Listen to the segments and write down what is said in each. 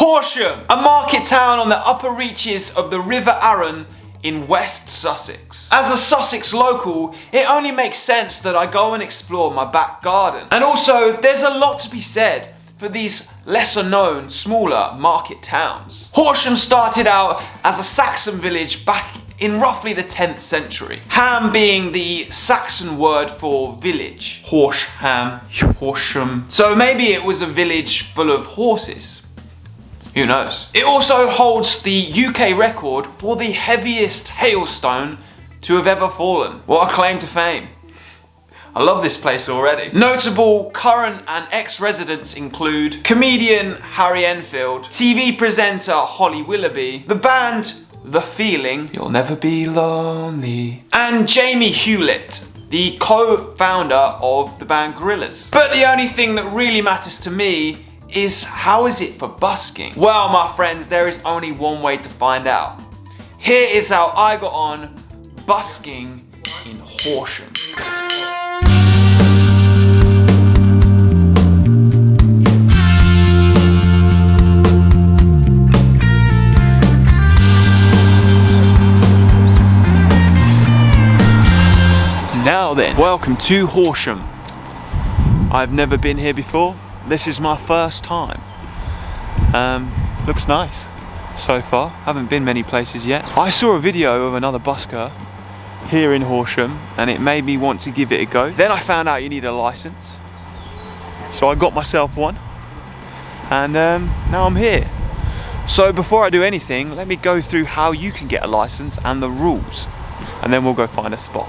Horsham, a market town on the upper reaches of the River Arun in West Sussex. As a Sussex local, it only makes sense that I go and explore my back garden. And also, there's a lot to be said for these lesser known, smaller market towns. Horsham started out as a Saxon village back in roughly the 10th century. Ham being the Saxon word for village. Horsham, Horsham. So maybe it was a village full of horses. Who knows? It also holds the UK record for the heaviest hailstone to have ever fallen. What a claim to fame. I love this place already. Notable current and ex-residents include comedian Harry Enfield, TV presenter Holly Willoughby, the band The Feeling, You'll Never Be Lonely, and Jamie Hewlett, the co-founder of the band Gorillaz. But the only thing that really matters to me is how is it for busking? Well, my friends, there is only one way to find out. Here is how I got on busking in Horsham. Now then, welcome to Horsham. I've never been here before. This is my first time. Looks nice so far. Haven't been many places yet. I saw a video of another busker here in Horsham and it made me want to give it a go. Then I found out you need a license. So I got myself one and now I'm here. So before I do anything, let me go through how you can get a license and the rules. And then we'll go find a spot.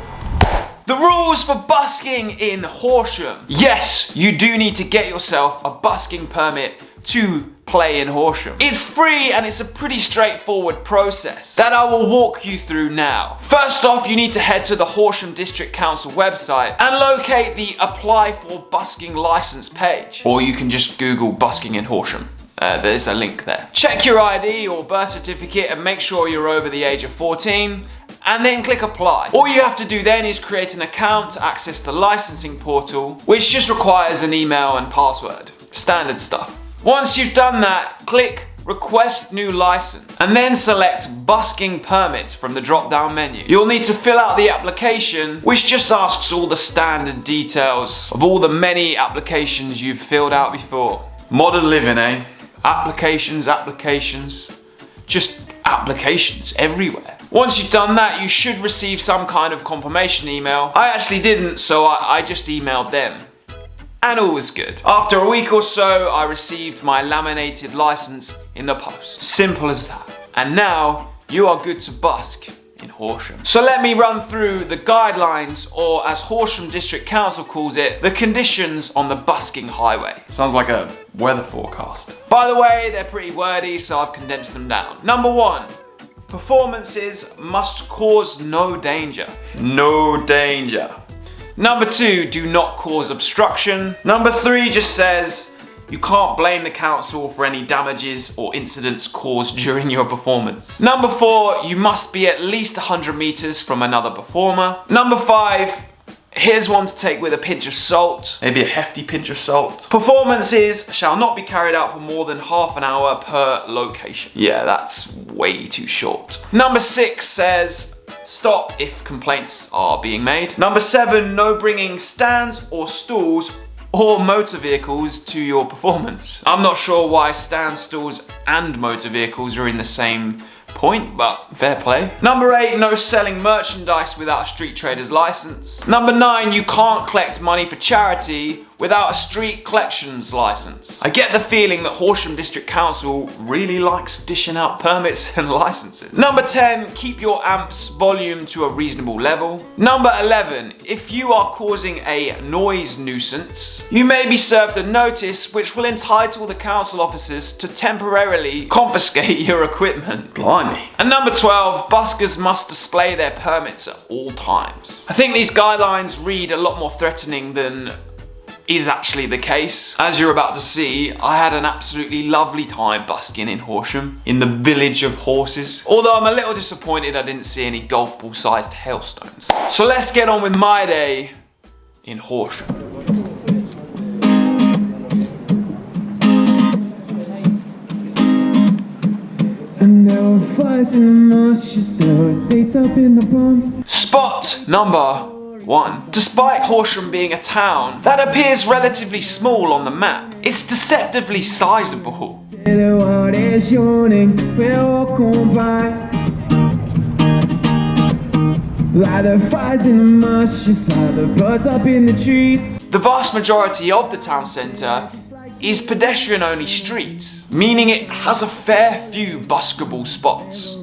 The rules for busking in Horsham. Yes, you do need to get yourself a busking permit to play in Horsham. It's free and it's a pretty straightforward process that I will walk you through now. First off, you need to head to the Horsham District Council website and locate the Apply for Busking License page. Or you can just Google busking in Horsham. There's a link there. Check your ID or birth certificate and make sure you're over the age of 14. And then click apply. All you have to do then is create an account to access the licensing portal, which just requires an email and password. Standard stuff. Once you've done that, click request new license and then select busking permit from the drop down menu. You'll need to fill out the application, which just asks all the standard details of all the many applications you've filled out before. Modern living, eh? Applications, just applications everywhere. Once you've done that, you should receive some kind of confirmation email. I actually didn't, so I just emailed them. And all was good. After a week or so, I received my laminated license in the post. Simple as that. And now, you are good to busk in Horsham. So let me run through the guidelines, or as Horsham District Council calls it, the conditions on the busking highway. Sounds like a weather forecast. By the way, they're pretty wordy, so I've condensed them down. Number 1. Performances must cause no danger. No danger. Number 2, do not cause obstruction. Number 3 just says you can't blame the council for any damages or incidents caused during your performance. Number 4, you must be at least 100 meters from another performer. Number 5, here's one to take with a pinch of salt, maybe a hefty pinch of salt. Performances shall not be carried out for more than half an hour per location. Yeah, that's way too short. Number 6 says, stop if complaints are being made. Number 7, no bringing stands or stools or motor vehicles to your performance. I'm not sure why stands, stools and motor vehicles are in the same point, but fair play. Number 8, no selling merchandise without a street trader's license. Number 9, you can't collect money for charity without a street collections license. I get the feeling that Horsham District Council really likes dishing out permits and licenses. Number 10, keep your amps volume to a reasonable level. Number 11, if you are causing a noise nuisance, you may be served a notice which will entitle the council officers to temporarily confiscate your equipment. Blimey. And number 12, buskers must display their permits at all times. I think these guidelines read a lot more threatening than is actually the case. As you're about to see, I had an absolutely lovely time busking in Horsham, in the village of horses. Although I'm a little disappointed I didn't see any golf ball sized hailstones. So let's get on with my day in Horsham. Spot number 1. Despite Horsham being a town that appears relatively small on the map, it's deceptively sizable. The vast majority of the town centre is pedestrian only streets, meaning it has a fair few buskable spots.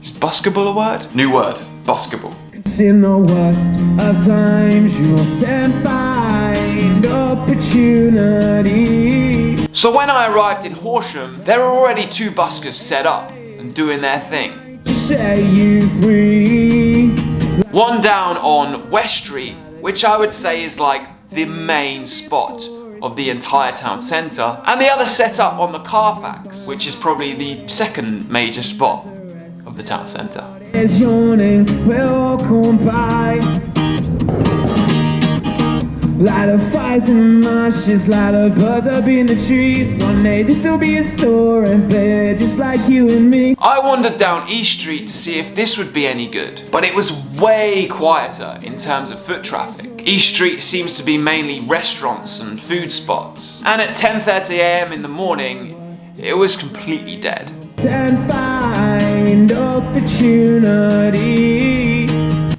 Is buskable a word? New word, buskable. In the worst of times you often find opportunity. So when I arrived in Horsham, there were already 2 buskers set up and doing their thing. Set you free. One down on West Street, which I would say is like the main spot of the entire town centre, and the other set up on the Carfax, which is probably the second major spot of the town centre. Light the fires in the marshes, light the birds up in the trees. One day this'll be a story, babe, just like you and me. I wandered down East Street to see if this would be any good, but it was way quieter in terms of foot traffic. East Street seems to be mainly restaurants and food spots, and at 10:30 AM in the morning, it was completely dead. And find opportunity.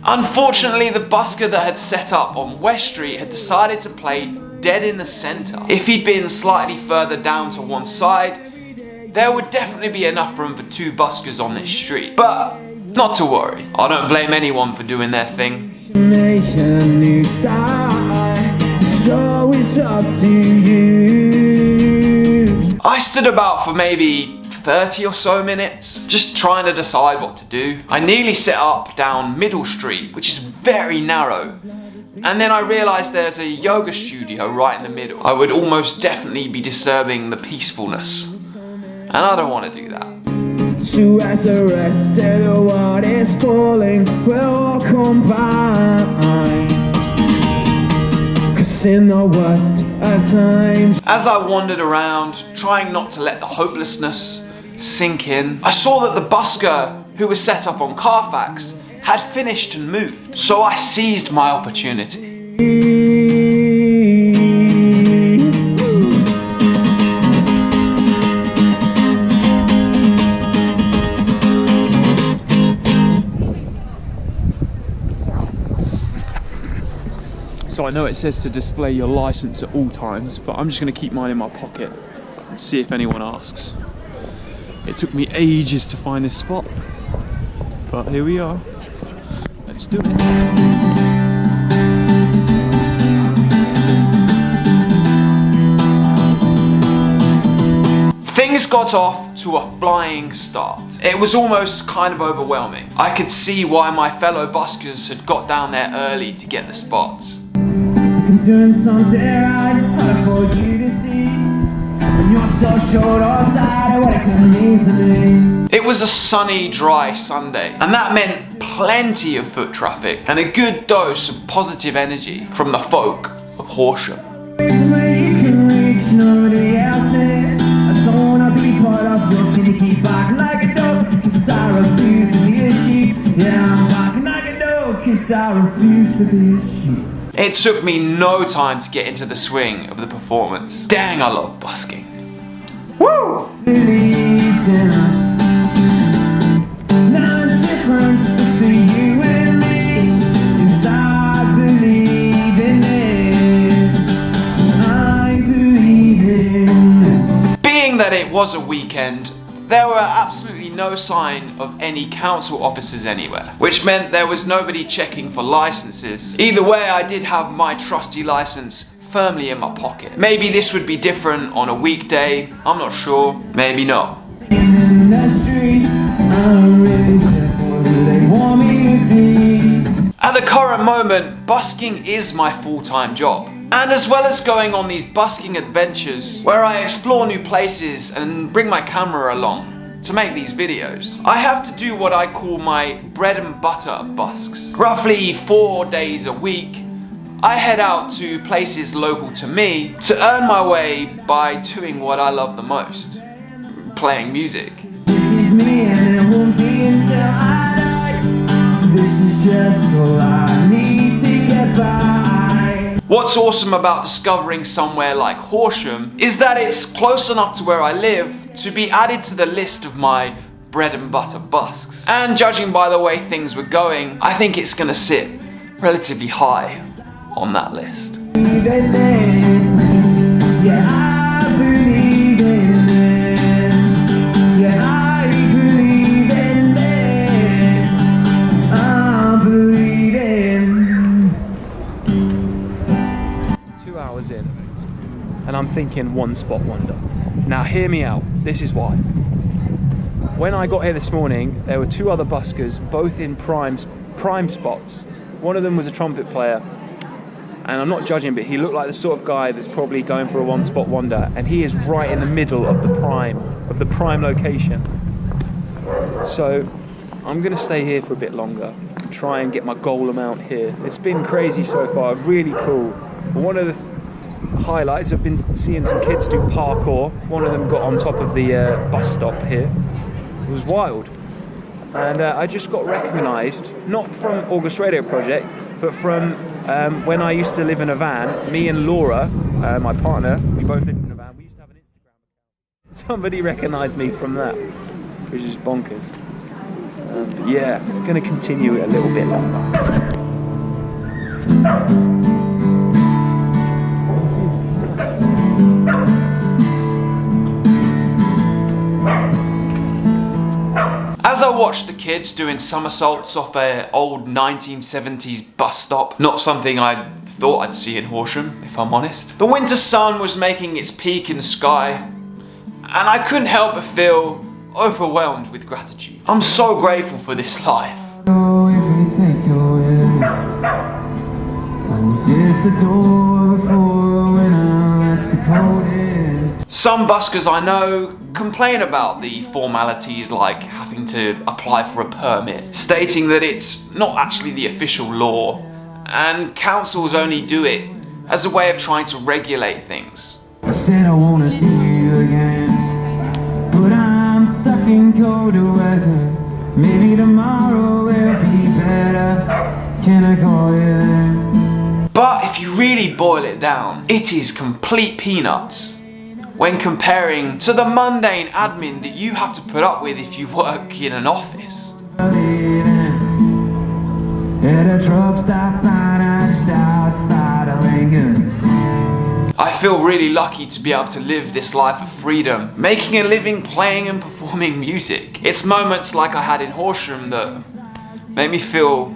Unfortunately, the busker that had set up on West Street had decided to play dead in the centre. If he'd been slightly further down to one side, there would definitely be enough room for 2 buskers on this street. But not to worry, I don't blame anyone for doing their thing. Make a new start, it's always up to you. I stood about for maybe 30 or so minutes, just trying to decide what to do. I nearly set up down Middle Street, which is very narrow, and then I realised there's a yoga studio right in the middle. I would almost definitely be disturbing the peacefulness, and I don't want to do that. So as the rest of the world is falling, we'll all combine. 'Cause in the worst of times, as I wandered around, trying not to let the hopelessness sink in, I saw that the busker who was set up on Carfax had finished and moved. So I seized my opportunity. So I know it says to display your license at all times, but I'm just going to keep mine in my pocket and see if anyone asks. It took me ages to find this spot, but here we are. Let's do it. Things got off to a flying start. It was almost kind of overwhelming. I could see why my fellow buskers had got down there early to get the spots. doing something right, hard for you to see. When you're so short on side, what it can mean to me. It was a sunny, dry Sunday, and that meant plenty of foot traffic and a good dose of positive energy from the folk of Horsham. Where you can reach, nobody else did. I don't wanna be part of your sneaky barking like a dog, 'cause I refuse to be a sheep. Yeah, I'm barking like a dog, 'cause I refuse to be a sheep. It took me no time to get into the swing of the performance. Dang, I love busking. Woo! Believed in us. No difference between you and me, 'cause I believe in this. I believe in this. Being that it was a weekend, there were absolutely no sign of any council officers anywhere, which meant there was nobody checking for licenses. Either way, I did have my trusty license firmly in my pocket. Maybe this would be different on a weekday, I'm not sure, maybe not. In the street, I'm really careful who they want me to be. At the current moment, busking is my full-time job. And as well as going on these busking adventures where I explore new places and bring my camera along to make these videos, I have to do what I call my bread and butter busks. Roughly 4 days a week, I head out to places local to me to earn my way by doing what I love the most, playing music. This is me and it won't be until I die. This is just all I need to get by. What's awesome about discovering somewhere like Horsham is that it's close enough to where I live to be added to the list of my bread and butter busks. And judging by the way things were going, I think it's gonna sit relatively high on that list. Yeah, I believe in it. Yeah, I believe in it. I believe in. 2 hours in, and I'm thinking one spot wonder. Now hear me out, this is why. When I got here this morning, there were 2 other buskers, both in prime spots. One of them was a trumpet player, and I'm not judging, but he looked like the sort of guy that's probably going for a one spot wonder, and he is right in the middle of the prime location. So I'm gonna stay here for a bit longer and try and get my goal amount here. It's been crazy so far, really cool. But one of the highlights, I've been seeing some kids do parkour. One of them got on top of the bus stop here. It was wild. And I just got recognised, not from August Radio Project, but from when I used to live in a van. Me and Laura, my partner, we both lived in a van. We used to have an Instagram account. Somebody recognised me from that, which is bonkers. But yeah, I'm going to continue it a little bit longer. As I watched the kids doing somersaults off an old 1970s bus stop, not something I thought I'd see in Horsham, if I'm honest, the winter sun was making its peak in the sky, and I couldn't help but feel overwhelmed with gratitude. I'm so grateful for this life. Oh, if we take your will, closes the door before winter lets the cold in. Some buskers I know complain about the formalities like having to apply for a permit, stating that it's not actually the official law and councils only do it as a way of trying to regulate things. I said I wanna see you again, but I'm stuck in colder weather. Maybe tomorrow will be better. Can I call you then? But if you really boil it down, it is complete peanuts when comparing to the mundane admin that you have to put up with if you work in an office. At a truck stop sign just outside of Lincoln. I feel really lucky to be able to live this life of freedom, making a living playing and performing music. It's moments like I had in Horsham that make me feel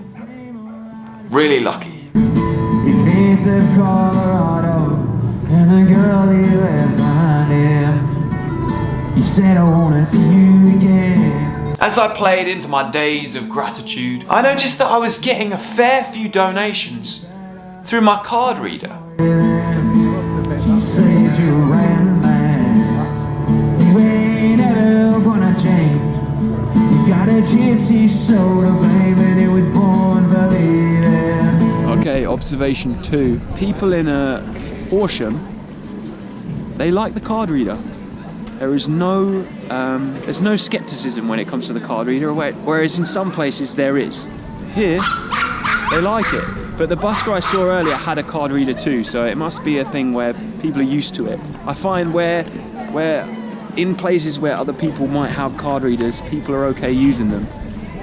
really lucky. He thinks of Colorado and the girl he left behind him. He said I wanna see you again. As I played into my days of gratitude, I noticed that I was getting a fair few donations through my card reader. She said you're a random man. You ain't ever gonna change. You got a gypsy soul to blame and it was born believing. Okay, observation 2. People in Horsham, they like the card reader. There is no, there's no skepticism when it comes to the card reader, whereas in some places there is. Here, they like it. But the busker I saw earlier had a card reader too, so it must be a thing where people are used to it. I find where in places where other people might have card readers, people are okay using them.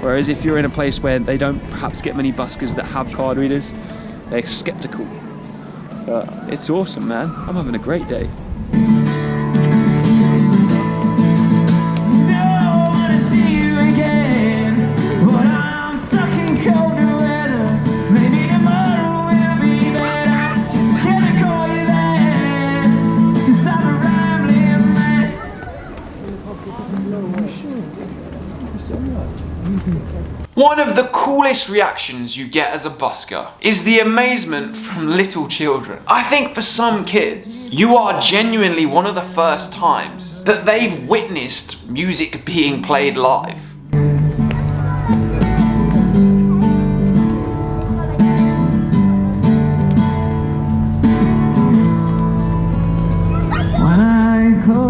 Whereas if you're in a place where they don't perhaps get many buskers that have card readers, they're skeptical. But it's awesome, man. I'm having a great day. One of the coolest reactions you get as a busker is the amazement from little children. I think for some kids, you are genuinely one of the first times that they've witnessed music being played live.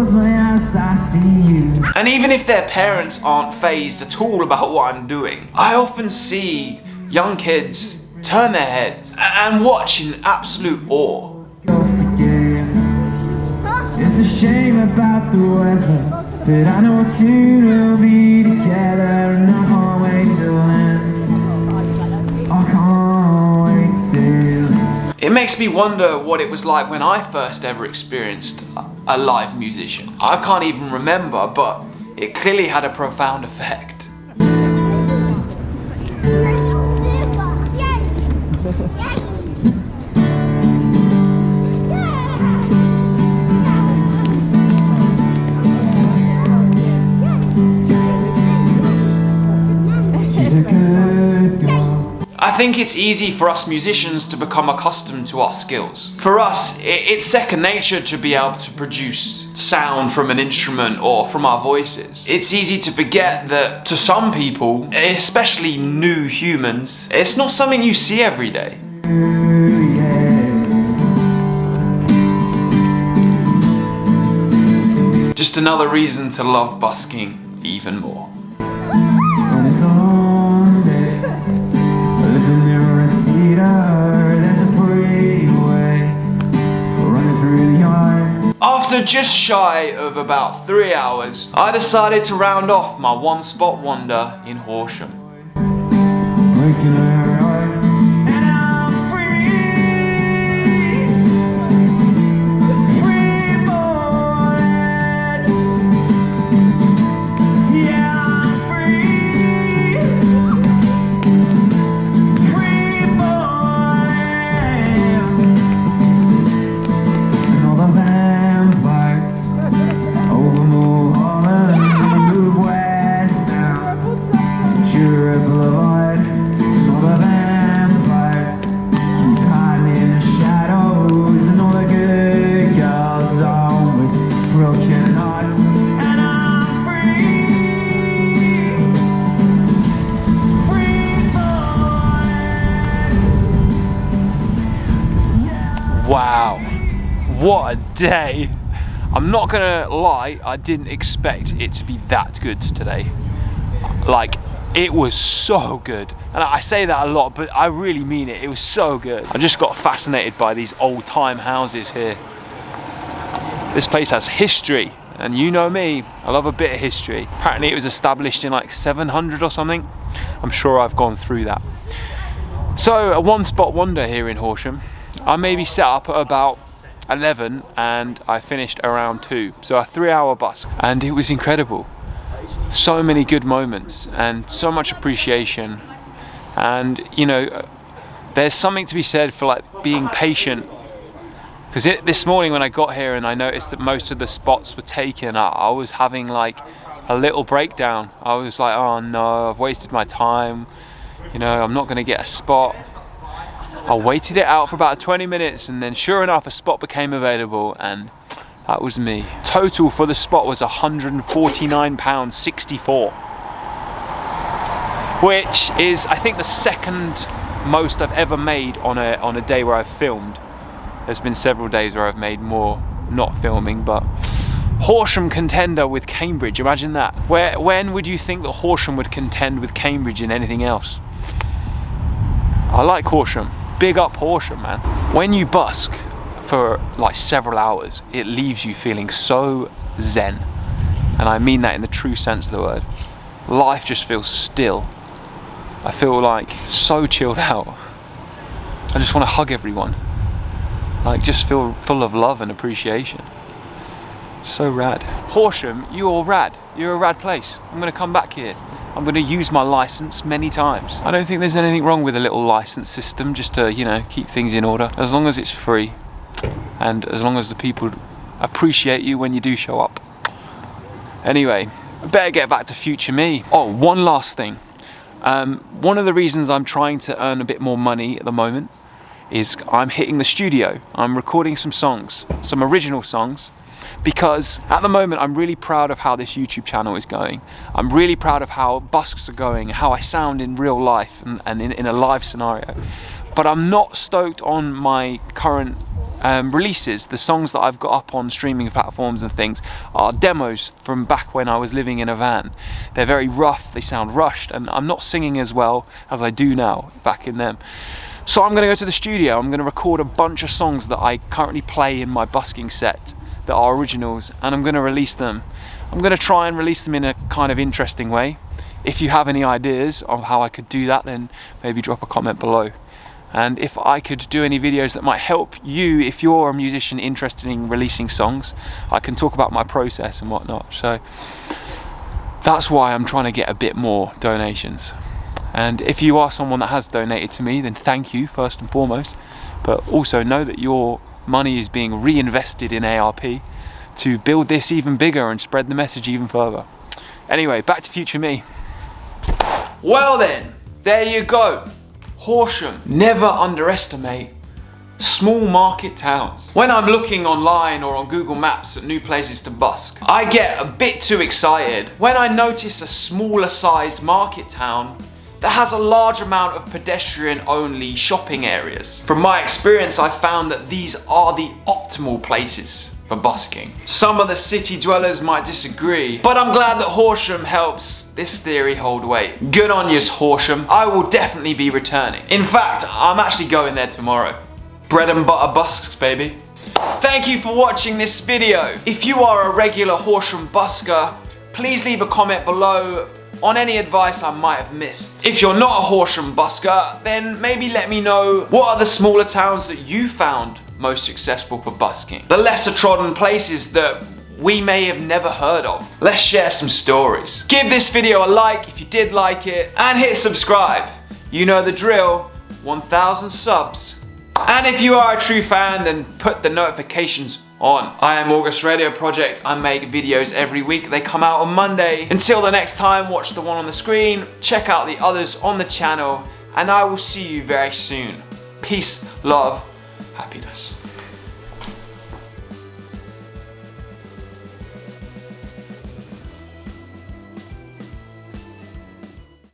close my eyes, I see you. And even if their parents aren't fazed at all about what I'm doing, I often see young kids turn their heads and watch in absolute awe. It's a shame about the weather, but I know soon we'll be together, and I can't wait till then. I can't wait till then. It makes me wonder what it was like when I first ever experienced a live musician. I can't even remember, but it clearly had a profound effect. I think it's easy for us musicians to become accustomed to our skills. For us, it's second nature to be able to produce sound from an instrument or from our voices. It's easy to forget that to some people, especially new humans, it's not something you see every day. Just another reason to love busking even more. It's a long day, living near a cedar. There's a pretty way running through the yard. After just shy of about 3 hours, I decided to round off my one-spot wonder in Horsham. Breaking her heart, and I'm free, free falling. Yeah, I'm free, free falling. And all the vampires over Mulholland move west now. Sure blood. All the vampires keep hiding in the shadows, and all the good girls are with broken hearts. And I'm free, free falling. Wow, what a day. I'm not gonna lie, I didn't expect it to be that good today. Like, it was so good. And I say that a lot, but I really mean it. It was so good. I just got fascinated by these old time houses here. This place has history, and you know me, I love a bit of history. Apparently it was established in like 700 or something. I'm sure I've gone through that. So a one-spot wonder here in Horsham. I maybe set up at about 11 and I finished around 2. So a 3-hour busk, and it was incredible. So many good moments and so much appreciation, and you know, there's something to be said for like being patient, because this morning when I got here and I noticed that most of the spots were taken, I was having like a little breakdown. I was like, oh no, I've wasted my time, you know, I'm not going to get a spot. I waited it out for about 20 minutes, and then sure enough a spot became available, and that was me. Total for the spot was £149.64, which is, I think, the second most I've ever made on a day where I've filmed. There's been several days where I've made more not filming, but Horsham contender with Cambridge, imagine that. When would you think that Horsham would contend with Cambridge in anything else? I like Horsham. Big up Horsham, man. When you busk for like several hours, it leaves you feeling so zen, and I mean that in the true sense of the word. Life just feels still. I feel like so chilled out. I just want to hug everyone, like just feel full of love and appreciation. So rad. Horsham, you're rad. You're a rad place. I'm gonna come back here. I'm going to use my license many times. I don't think there's anything wrong with a little license system, just to, you know, keep things in order, as long as it's free and as long as the people appreciate you when you do show up. Anyway, I better get back to future me. Oh, one last thing. One of the reasons I'm trying to earn a bit more money at the moment is I'm hitting the studio. I'm recording some songs, some original songs, because at the moment I'm really proud of how this YouTube channel is going. I'm really proud of how busks are going, how I sound in real life and in a live scenario. But I'm not stoked on my current releases. The songs that I've got up on streaming platforms and things are demos from back when I was living in a van. They're very rough, they sound rushed, and I'm not singing as well as I do now back in them. So I'm going to go to the studio, I'm going to record a bunch of songs that I currently play in my busking set that are originals, and I'm going to release them. I'm going to try and release them in a kind of interesting way. If you have any ideas of how I could do that, then maybe drop a comment below. And if I could do any videos that might help you, if you're a musician interested in releasing songs, I can talk about my process and whatnot. So that's why I'm trying to get a bit more donations. And if you are someone that has donated to me, then thank you first and foremost. But also know that your money is being reinvested in ARP to build this even bigger and spread the message even further. Anyway, back to future me. Well then, there you go. Horsham. Never underestimate small market towns. When I'm looking online or on Google Maps at new places to busk, I get a bit too excited when I notice a smaller sized market town that has a large amount of pedestrian only shopping areas. From my experience, I've found that these are the optimal places for busking. Some of the city dwellers might disagree, but I'm glad that Horsham helps this theory hold weight. Good on yous, Horsham. I will definitely be returning. In fact, I'm actually going there tomorrow. Bread and butter busks, baby. Thank you for watching this video. If you are a regular Horsham busker, please leave a comment below on any advice I might have missed. If you're not a Horsham busker, then maybe let me know what are the smaller towns that you found most successful for busking. The lesser trodden places that we may have never heard of. Let's share some stories. Give this video a like if you did like it, and hit subscribe. You know the drill, 1,000 subs. And if you are a true fan, then put the notifications on. I am August Radio Project. I make videos every week. They come out on Monday. Until the next time, watch the one on the screen, check out the others on the channel, and I will see you very soon. Peace, love, happiness.